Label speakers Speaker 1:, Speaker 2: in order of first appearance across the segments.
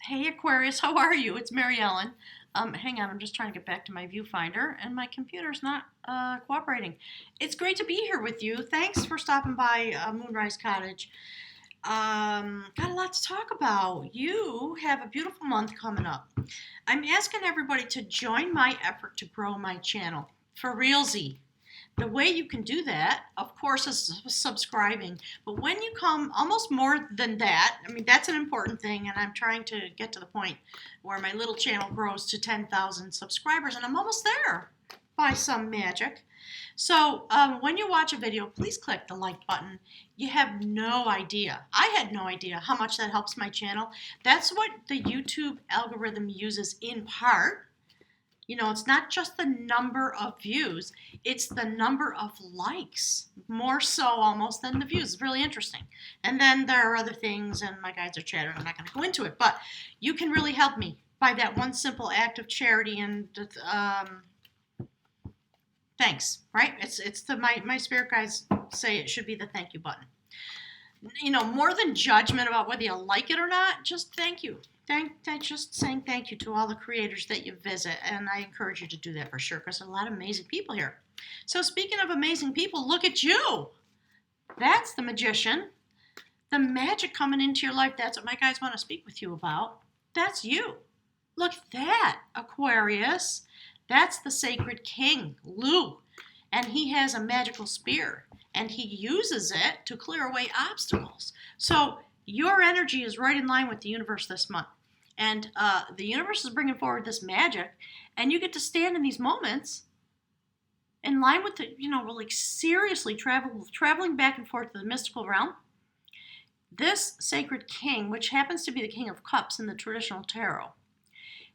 Speaker 1: Hey Aquarius, how are you? It's Mary Ellen. Hang on, I'm just trying to get back to my viewfinder and my computer's not cooperating. It's great to be here with you. Thanks for stopping by Moonrise Cottage. Got a lot to talk about. You have a beautiful month coming up. I'm asking everybody to join my effort to grow my channel. For realsy. The way you can do that, of course, is subscribing. But when you come, almost more than that, I mean, that's an important thing, and I'm trying to get to the point where my little channel grows to 10,000 subscribers, and I'm almost there by some magic. So when you watch a video, please click the like button. You have no idea. I had no idea how much that helps my channel. That's what the YouTube algorithm uses in part. You know, it's not just the number of views, it's the number of likes, more so almost than the views. It's really interesting. And then there are other things, and my guides are chattering. I'm not going to go into it, but you can really help me by that one simple act of charity and thanks, right? My spirit guides say it should be the thank you button. You know, more than judgment about whether you like it or not, just thank you. Just saying thank you to all the creators that you visit, and I encourage you to do that for sure, because there's a lot of amazing people here. So speaking of amazing people, look at you. That's the magician. The magic coming into your life, that's what my guys want to speak with you about. That's you. Look at that, Aquarius. That's the sacred king, Lu, and he has a magical spear, and he uses it to clear away obstacles. So your energy is right in line with the universe this month. And the universe is bringing forward this magic, and you get to stand in these moments in line with the, like seriously traveling back and forth to the mystical realm. This sacred king, which happens to be the King of Cups in the traditional tarot,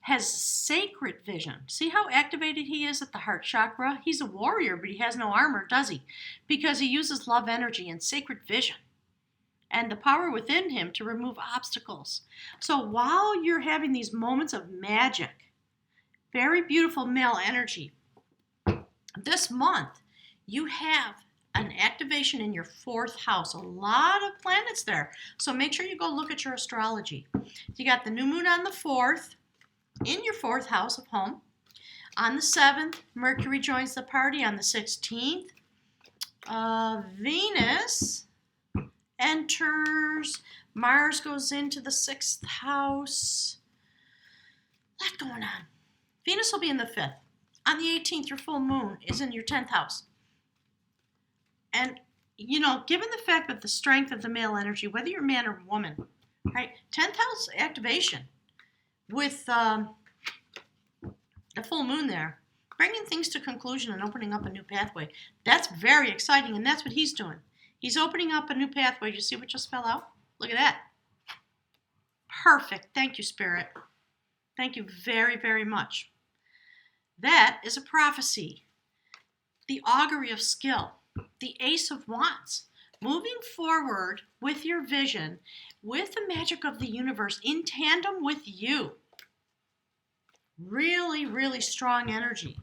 Speaker 1: has sacred vision. See how activated he is at the heart chakra? He's a warrior, but he has no armor, does he? Because he uses love energy and sacred vision and the power within him to remove obstacles. So while you're having these moments of magic, very beautiful male energy, this month you have an activation in your fourth house. A lot of planets there. So make sure you go look at your astrology. You got the new moon on the 4th in your fourth house of home. On the 7th, Mercury joins the party. On the 16th, Venus enters, Mars goes into the 6th house. A lot going on. Venus will be in the 5th. On the 18th, your full moon is in your 10th house. And, given the fact that the strength of the male energy, whether you're man or woman, right, 10th house activation with the full moon there, bringing things to conclusion and opening up a new pathway. That's very exciting, and that's what he's doing. He's opening up a new pathway. You see what just fell out? Look at that. Perfect. Thank you, Spirit. Thank you very, very much. That is a prophecy. The augury of skill. The Ace of Wands. Moving forward with your vision, with the magic of the universe, in tandem with you. Really, really strong energy.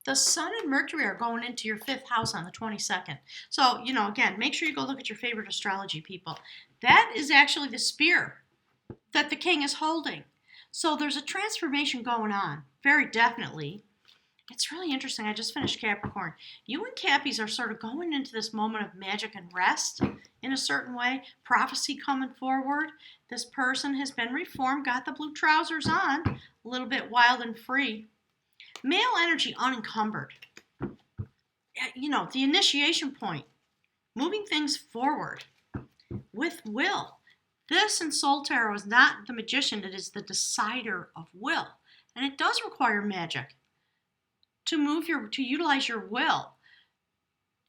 Speaker 1: The Sun and Mercury are going into your 5th house on the 22nd. So, again, make sure you go look at your favorite astrology people. That is actually the spear that the king is holding. So there's a transformation going on, very definitely. It's really interesting. I just finished Capricorn. You and Cappies are sort of going into this moment of magic and rest in a certain way. Prophecy coming forward. This person has been reformed, got the blue trousers on, a little bit wild and free. Male energy unencumbered. The initiation point. Moving things forward with will. This in Soul Tarot is not the magician. It is the decider of will. And it does require magic to utilize your will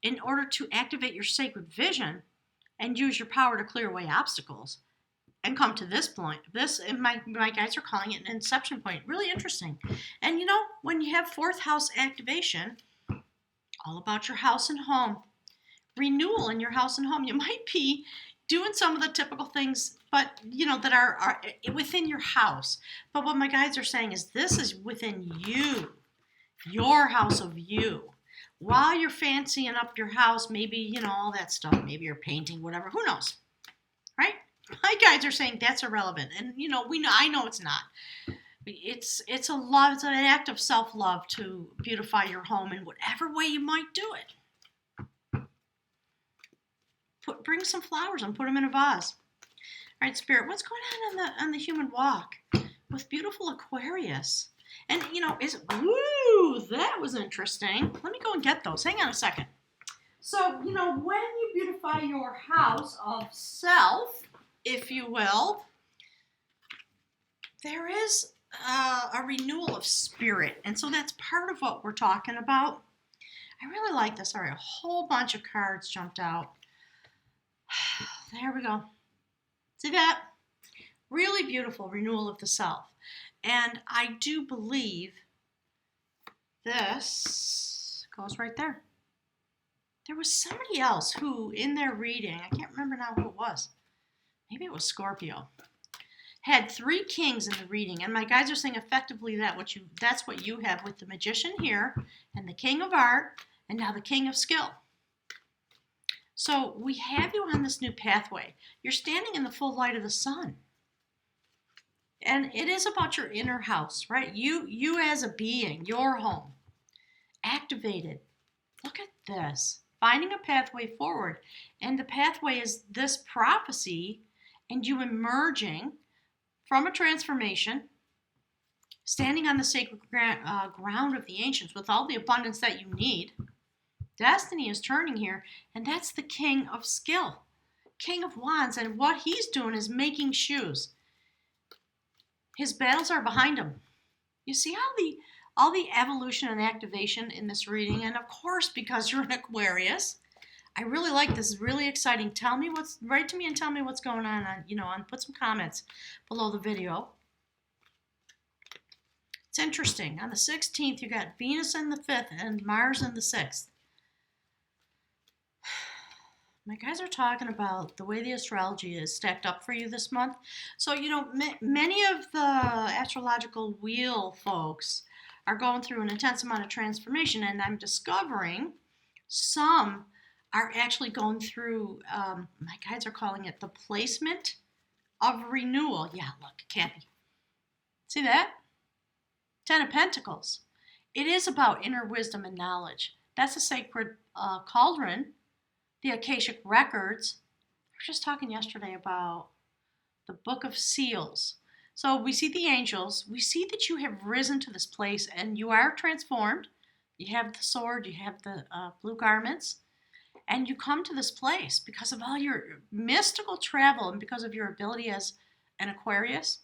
Speaker 1: in order to activate your sacred vision and use your power to clear away obstacles and come to this point. This, my guys are calling it an inception point. Really interesting. And when you have 4th house activation, all about your house and home. Renewal in your house and home. You might be doing some of the typical things, but that are within your house. But what my guides are saying is this is within you. Your house of you. While you're fancying up your house, maybe, all that stuff. Maybe you're painting, whatever. Who knows? Right? My guides are saying that's irrelevant. And, I know it's not. It's a love, it's an act of self-love to beautify your home in whatever way you might do it. Bring some flowers and put them in a vase. All right, Spirit, what's going on the human walk with beautiful Aquarius? And, that was interesting. Let me go and get those. Hang on a second. So, when you beautify your house of self, if you will, there is a renewal of spirit. And so that's part of what we're talking about. I really like this. All right, a whole bunch of cards jumped out. There we go. See that? Really beautiful renewal of the self. And I do believe this goes right there. There was somebody else who, in their reading, I can't remember now who it was. Maybe it was Scorpio. Had 3 kings in the reading. And my guides are saying effectively that's what you have with the Magician here, and the King of Art, and now the King of Skill. So we have you on this new pathway. You're standing in the full light of the sun. And it is about your inner house, right? You as a being, your home, activated. Look at this. Finding a pathway forward. And the pathway is this prophecy and you emerging from a transformation, standing on the sacred ground of the ancients with all the abundance that you need. Destiny is turning here, and that's the King of Skill, King of Wands, and what he's doing is making shoes. His battles are behind him. You see all the evolution and activation in this reading, and of course, because you're an Aquarius, I really like this. It's really exciting. Write to me and tell me what's going on. Put some comments below the video. It's interesting. On the 16th, you got Venus in the 5th and Mars in the 6th. My guys are talking about the way the astrology is stacked up for you this month. So, many of the astrological wheel folks are going through an intense amount of transformation, and I'm discovering some are actually going through, my guides are calling it the placement of renewal. Yeah, look, Kathy. See that? 10 of Pentacles. It is about inner wisdom and knowledge. That's a sacred cauldron. The Akashic Records. We were just talking yesterday about the Book of Seals. So we see the angels. We see that you have risen to this place and you are transformed. You have the sword. You have the blue garments. And you come to this place because of all your mystical travel and because of your ability as an Aquarius.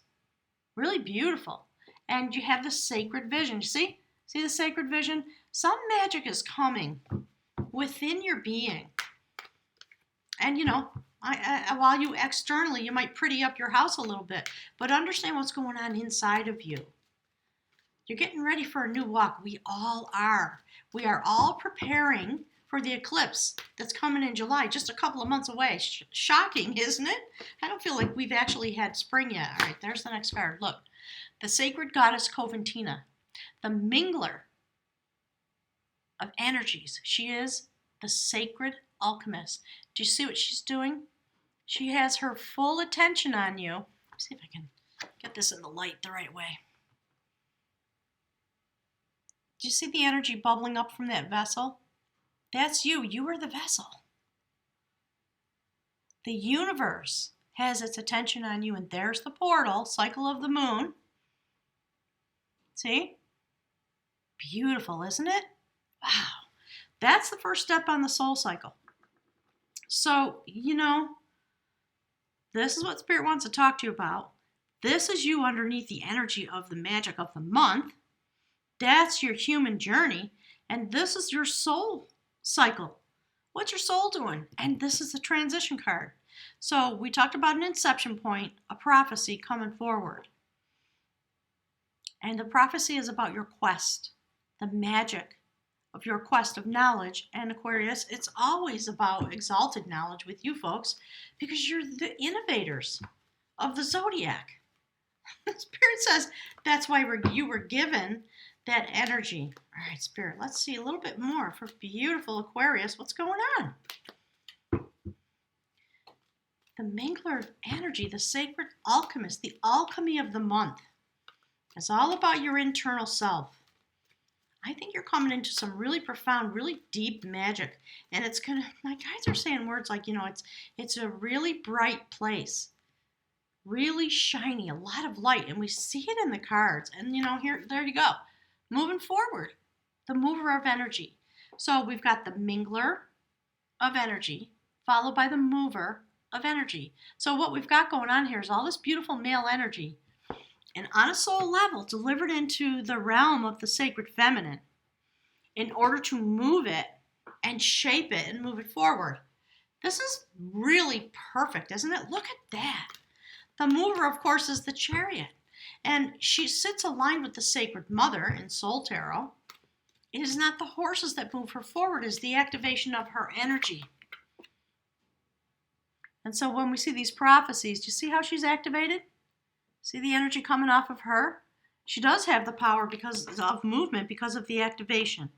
Speaker 1: Really beautiful. And you have the sacred vision. See? See the sacred vision? Some magic is coming within your being. And, while you externally, you might pretty up your house a little bit, but understand what's going on inside of you. You're getting ready for a new walk. We all are. We are all preparing for the eclipse that's coming in July, just a couple of months away. Shocking, isn't it? I don't feel like we've actually had spring yet. All right, there's the next card. Look, the sacred goddess Coventina, the mingler of energies. She is the sacred alchemist. Do you see what she's doing? She has her full attention on you. Let's see if I can get this in the light the right way. Do you see the energy bubbling up from that vessel? That's you. You are the vessel. The universe has its attention on you, and there's the portal, cycle of the moon. See? Beautiful, isn't it? Wow. That's the first step on the soul cycle. So, this is what Spirit wants to talk to you about. This is you underneath the energy of the magic of the month. That's your human journey. And this is your soul cycle. What's your soul doing? And this is the transition card. So we talked about an inception point, a prophecy coming forward. And the prophecy is about your quest, the magic of your quest of knowledge. And Aquarius, it's always about exalted knowledge with you folks because you're the innovators of the zodiac. Spirit says that's why you were given that energy. All right, Spirit, let's see a little bit more for beautiful Aquarius. What's going on? The mingler energy, the sacred alchemist, the alchemy of the month. It's all about your internal self. I think you're coming into some really profound, really deep magic. And it's gonna, my guides are saying words like, it's a really bright place. Really shiny, a lot of light. And we see it in the cards. And there you go. Moving forward. The mover of energy. So we've got the mingler of energy, followed by the mover of energy. So what we've got going on here is all this beautiful male energy, and on a soul level, delivered into the realm of the sacred feminine in order to move it and shape it and move it forward. This is really perfect, isn't it? Look at that. The mover, of course, is the chariot, and she sits aligned with the sacred mother in Soul Tarot. It is not the horses that move her forward, it is the activation of her energy. And so when we see these prophecies, do you see how she's activated? See the energy coming off of her? She does have the power because of movement, because of the activation.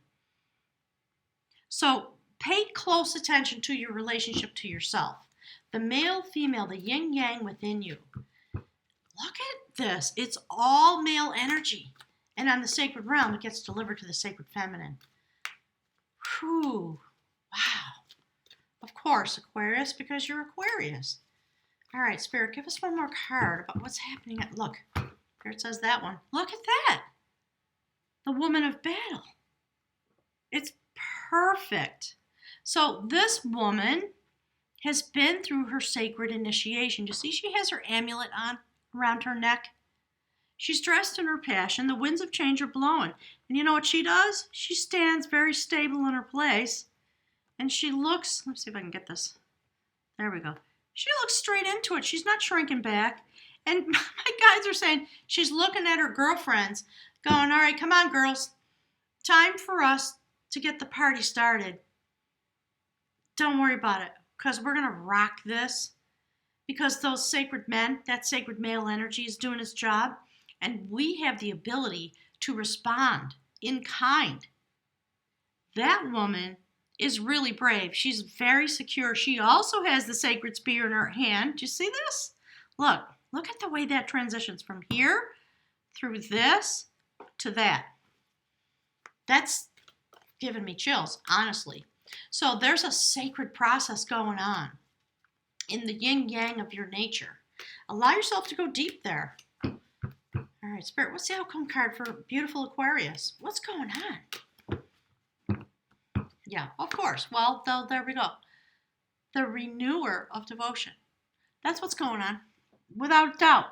Speaker 1: So pay close attention to your relationship to yourself. The male, female, the yin yang within you. Look at this. It's all male energy. And on the sacred realm, it gets delivered to the sacred feminine. Whew. Wow. Of course, Aquarius, because you're Aquarius. All right, Spirit, give us one more card about what's happening. Look, here it says that one. Look at that. The woman of battle. It's perfect. So this woman has been through her sacred initiation. You see she has her amulet on around her neck? She's dressed in her passion. The winds of change are blowing. And you know what she does? She stands very stable in her place. And she looks, let's see if I can get this. There we go. She looks straight into it. She's not shrinking back. And my guides are saying she's looking at her girlfriends, going, all right, come on, girls. Time for us to get the party started. Don't worry about it, because we're going to rock this. Because those sacred men, that sacred male energy is doing its job. And we have the ability to respond in kind. That woman is really brave. She's very secure. She also has the sacred spear in her hand. Do you see this? Look at the way that transitions from here through this to that. That's giving me chills, honestly. So there's a sacred process going on in the yin yang of your nature. Allow yourself to go deep there. All right, Spirit, what's the outcome card for beautiful Aquarius? What's going on? Yeah, of course. Well, there we go. The renewer of devotion. That's what's going on, without doubt.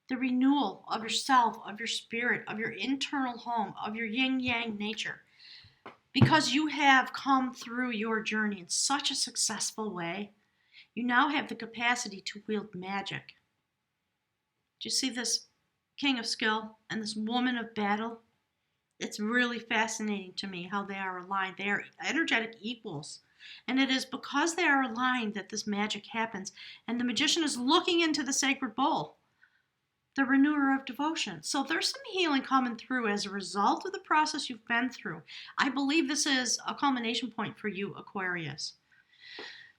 Speaker 1: The renewal of yourself, of your spirit, of your internal home, of your yin-yang nature. Because you have come through your journey in such a successful way, you now have the capacity to wield magic. Do you see this king of skill and this woman of battle? It's really fascinating to me how they are aligned. They are energetic equals. And it is because they are aligned that this magic happens. And the magician is looking into the sacred bowl, the renewer of devotion. So there's some healing coming through as a result of the process you've been through. I believe this is a culmination point for you, Aquarius.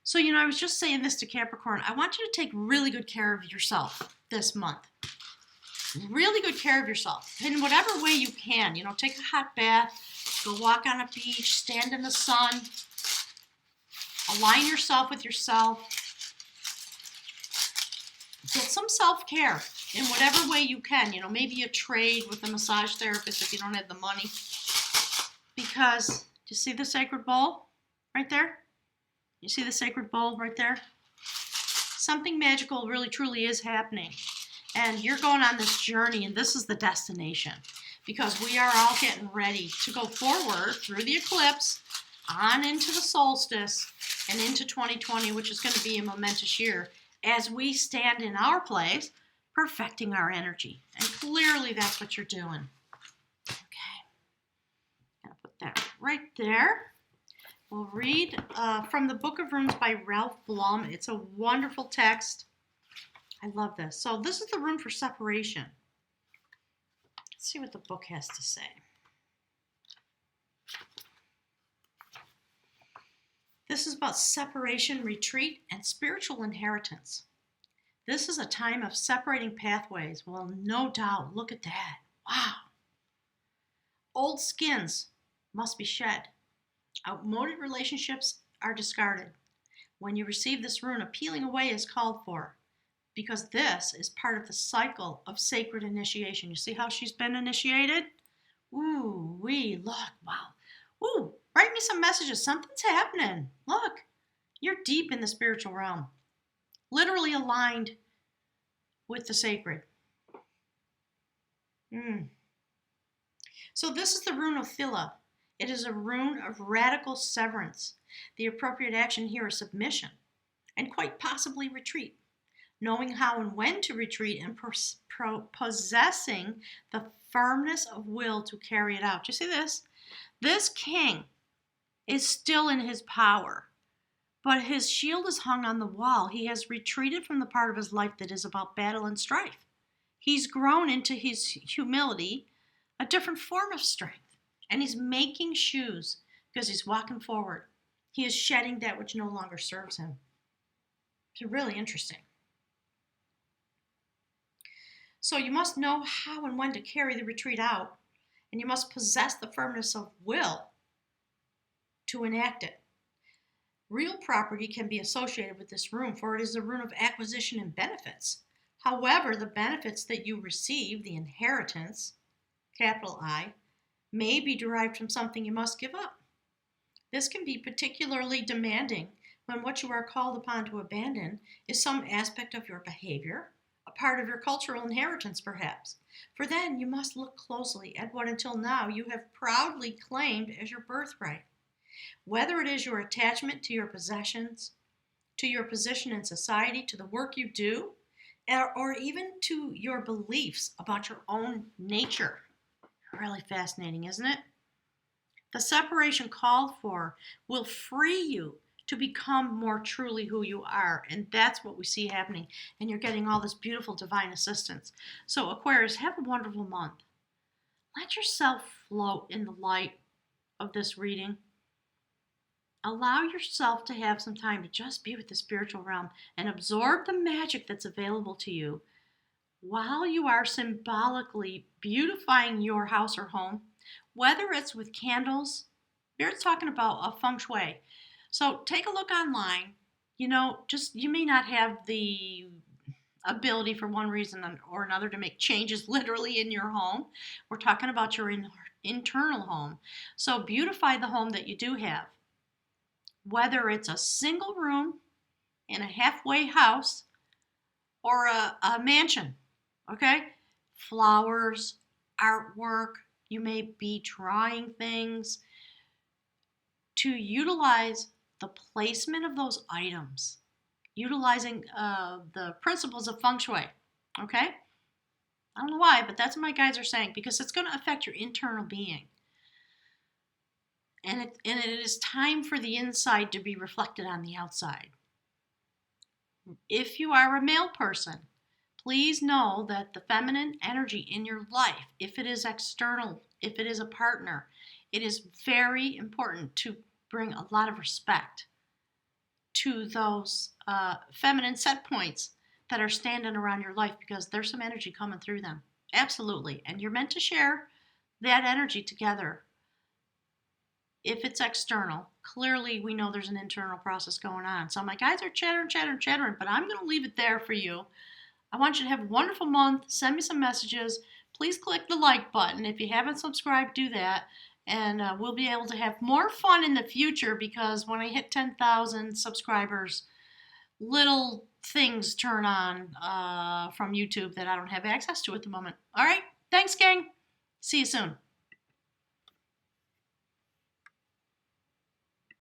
Speaker 1: So, I was just saying this to Capricorn. I want you to take really good care of yourself this month. Really good care of yourself in whatever way you can. Take a hot bath, go walk on a beach, stand in the sun, align yourself with yourself. Get some self-care in whatever way you can. Maybe a trade with a massage therapist if you don't have the money. Because, do you see the sacred bowl right there? You see the sacred bowl right there? Something magical really truly is happening. And you're going on this journey, and this is the destination. Because we are all getting ready to go forward through the eclipse, on into the solstice, and into 2020, which is going to be a momentous year, as we stand in our place, perfecting our energy. And clearly that's what you're doing. Okay. I'll put that right there. We'll read from the Book of Runes by Ralph Blum. It's a wonderful text. I love this. So this is the rune for separation. Let's see what the book has to say. The This is about separation, retreat, and spiritual inheritance. This is a time of separating pathways. Well, no doubt. Look at that. Wow. Old skins must be shed. Outmoded relationships are discarded. When you receive this rune, a peeling away is called for, because this is part of the cycle of sacred initiation. You see how she's been initiated? Ooh, look, wow. Ooh, write me some messages. Something's happening. Look, you're deep in the spiritual realm, literally aligned with the sacred. So this is the rune of Thila. It is a rune of radical severance. The appropriate action here is submission and quite possibly retreat. Knowing how and when to retreat and possessing the firmness of will to carry it out. You see this? This king is still in his power, but his shield is hung on the wall. He has retreated from the part of his life that is about battle and strife. He's grown into his humility, a different form of strength. And he's making shoes because he's walking forward. He is shedding that which no longer serves him. It's really interesting. So you must know how and when to carry the retreat out, and you must possess the firmness of will to enact it. Real property can be associated with this rune, for it is a rune of acquisition and benefits. However, the benefits that you receive, the inheritance, capital I, may be derived from something you must give up. This can be particularly demanding when what you are called upon to abandon is some aspect of your behavior, a part of your cultural inheritance perhaps. For then you must look closely at what until now you have proudly claimed as your birthright. Whether it is your attachment to your possessions, to your position in society, to the work you do, or even to your beliefs about your own nature. Really fascinating, isn't it? The separation called for will free you to become more truly who you are. And that's what we see happening. And you're getting all this beautiful divine assistance. So Aquarius, have a wonderful month. Let yourself float in the light of this reading. Allow yourself to have some time to just be with the spiritual realm and absorb the magic that's available to you while you are symbolically beautifying your house or home, whether it's with candles. Spirit's talking about a feng shui. So take a look online. You may not have the ability for one reason or another to make changes literally in your home. We're talking about your internal home. So beautify the home that you do have. Whether it's a single room in a halfway house or a mansion. Okay? Flowers, artwork, you may be drawing things to utilize the placement of those items, utilizing the principles of feng shui. Okay? I don't know why, but that's what my guides are saying, because it's going to affect your internal being. And it is time for the inside to be reflected on the outside. If you are a male person, please know that the feminine energy in your life, if it is external, if it is a partner, it is very important to bring a lot of respect to those feminine set points that are standing around your life, because there's some energy coming through them. Absolutely. And you're meant to share that energy together. If it's external, clearly we know there's an internal process going on. So my guys are chattering, but I'm going to leave it there for you. I want you to have a wonderful month. Send me some messages. Please click the like button. If you haven't subscribed, do that. And we'll be able to have more fun in the future, because when I hit 10,000 subscribers, little things turn on from YouTube that I don't have access to at the moment. All right. Thanks, gang. See you soon.